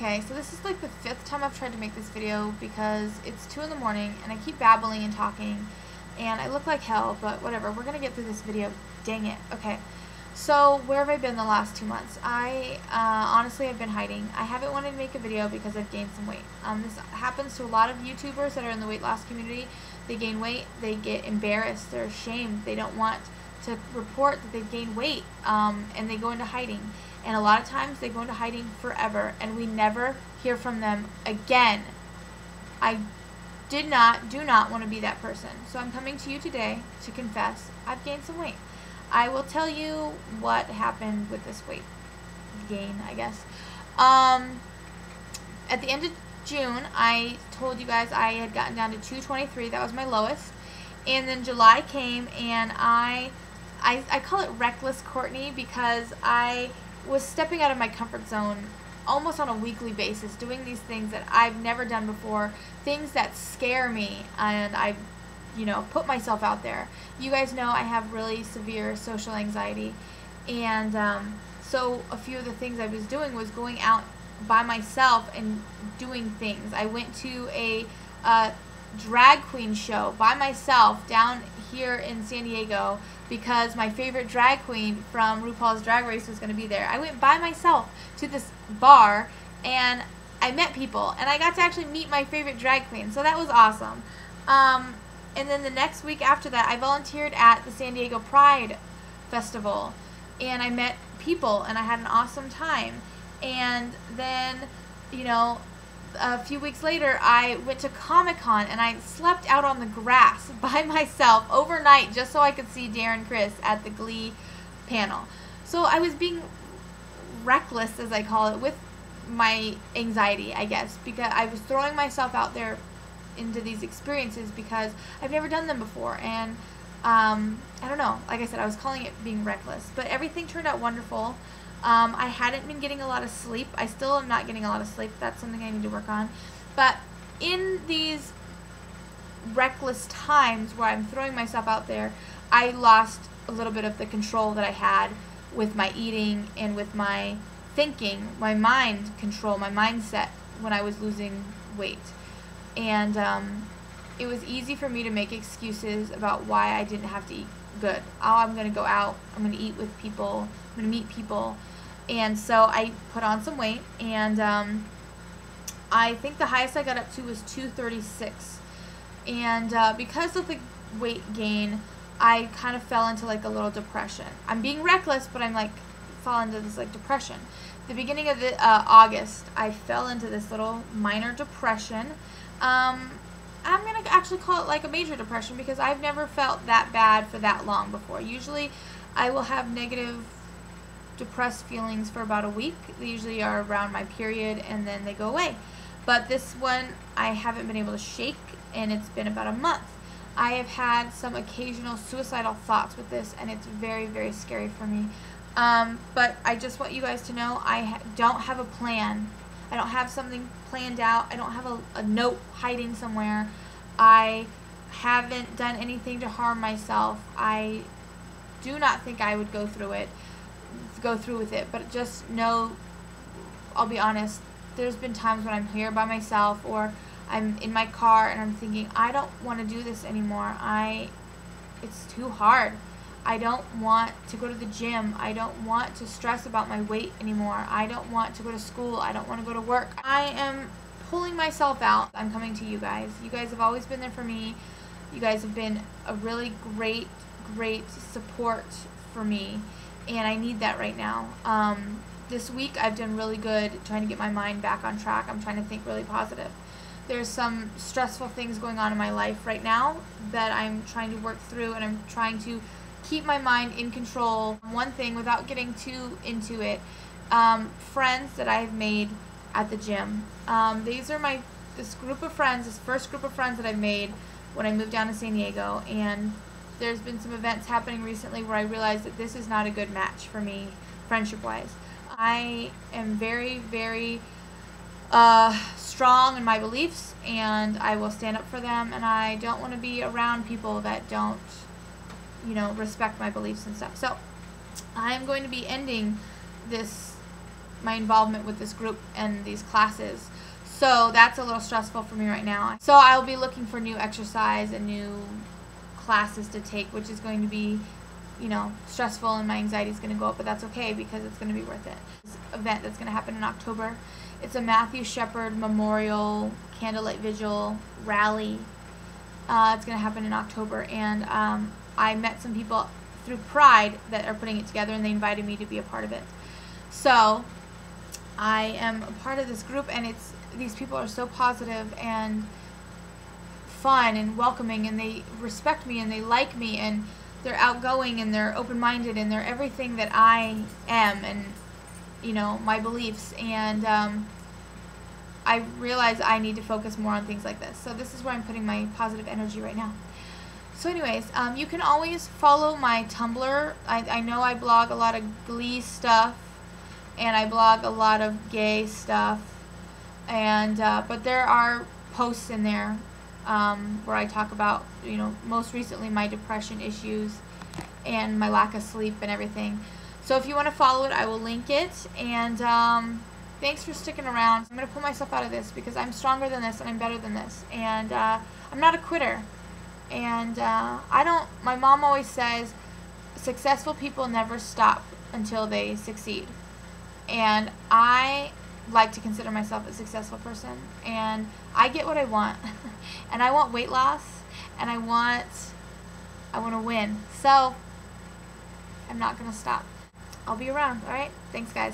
Okay, so this is like the 5th time I've tried to make this video because it's 2 in the morning and I keep babbling and talking and I look like hell, but whatever, we're gonna get through this video. Dang it. Okay, so where have I been the last 2 months? Honestly, I've been hiding. I haven't wanted to make a video because I've gained some weight. This happens to a lot of YouTubers that are in the weight loss community. They gain weight, they get embarrassed, they're ashamed, they don't want to report that they've gained weight, and they go into hiding. And a lot of times they go into hiding forever and we never hear from them again. I do not want to be that person. So I'm coming to you today to confess I've gained some weight. I will tell you what happened with this weight gain, I guess. At the end of June, I told you guys I had gotten down to 223. That was my lowest. And then July came and I call it reckless Courtney because I was stepping out of my comfort zone almost on a weekly basis, doing these things that I've never done before, things that scare me, and I, put myself out there. You guys know I have really severe social anxiety, and so a few of the things I was doing was going out by myself and doing things. I went to a drag queen show by myself down here in San Diego because my favorite drag queen from RuPaul's Drag Race was going to be there. I went by myself to this bar and I met people and I got to actually meet my favorite drag queen, so that was awesome. And then the next week after that, I volunteered at the San Diego Pride Festival and I met people and I had an awesome time. And then, a few weeks later, I went to Comic-Con and I slept out on the grass by myself overnight just so I could see Darren Criss at the Glee panel. So I was being reckless, as I call it, with my anxiety, I guess, because I was throwing myself out there into these experiences because I've never done them before. And I don't know, like I said, I was calling it being reckless, but everything turned out wonderful. I hadn't been getting a lot of sleep. I still am not getting a lot of sleep. That's something I need to work on. But in these reckless times where I'm throwing myself out there, I lost a little bit of the control that I had with my eating and with my thinking, my mind control, my mindset when I was losing weight. And it was easy for me to make excuses about why I didn't have to eat good. Oh, I'm going to go out. I'm going to eat with people. I'm going to meet people. And so I put on some weight, and I think the highest I got up to was 236. And because of the weight gain, I kind of fell into like a little depression. I'm being reckless, but I'm like fall into this like depression. The beginning of the August, I fell into this little minor depression. I'm going to actually call it like a major depression because I've never felt that bad for that long before. Usually I will have negative depressed feelings for about a week. They usually are around my period and then they go away. But this one I haven't been able to shake and it's been about a month. I have had some occasional suicidal thoughts with this and it's very, very scary for me. But I just want you guys to know I don't have a plan. I don't have something planned out. I don't have a note hiding somewhere. I haven't done anything to harm myself. I do not think I would go through with it, but just know, I'll be honest, there's been times when I'm here by myself or I'm in my car and I'm thinking, I don't want to do this anymore. It's too hard. I don't want to go to the gym. I don't want to stress about my weight anymore. I don't want to go to school. I don't want to go to work. I am pulling myself out. I'm coming to you guys. You guys have always been there for me. You guys have been a really great support for me, and I need that right now. This week I've done really good trying to get my mind back on track. I'm trying to think really positive. There's some stressful things going on in my life right now that I'm trying to work through, and I'm trying to keep my mind in control. One thing, without getting too into it, friends that I have made at the gym. These are this group of friends, this first group of friends that I've made when I moved down to San Diego, and there's been some events happening recently where I realized that this is not a good match for me, friendship-wise. I am very, very strong in my beliefs, and I will stand up for them, and I don't want to be around people that don't, respect my beliefs and stuff. So I'm going to be ending this my involvement with this group and these classes. So that's a little stressful for me right now. So I'll be looking for new exercise and new classes to take, which is going to be, you know, stressful, and my anxiety is going to go up, but that's okay because it's going to be worth it. This event that's going to happen in October, it's a Matthew Shepard Memorial Candlelight Vigil Rally. It's going to happen in October, and I met some people through Pride that are putting it together, and they invited me to be a part of it. So I am a part of this group, and these people are so positive and fun and welcoming, and they respect me and they like me, and they're outgoing and they're open-minded and they're everything that I am, and you know, my beliefs, and I realize I need to focus more on things like this. So this is where I'm putting my positive energy right now. So anyways, you can always follow my Tumblr. I know I blog a lot of Glee stuff, and I blog a lot of gay stuff, and but there are posts in there where I talk about, you know, most recently my depression issues and my lack of sleep and everything. So if you want to follow it, I will link it, and thanks for sticking around. I'm going to pull myself out of this because I'm stronger than this and I'm better than this, and I'm not a quitter. And my mom always says successful people never stop until they succeed, and I like to consider myself a successful person, and I get what I want. And I want weight loss, and I want to win, so I'm not gonna stop. I'll be around. All right, thanks guys.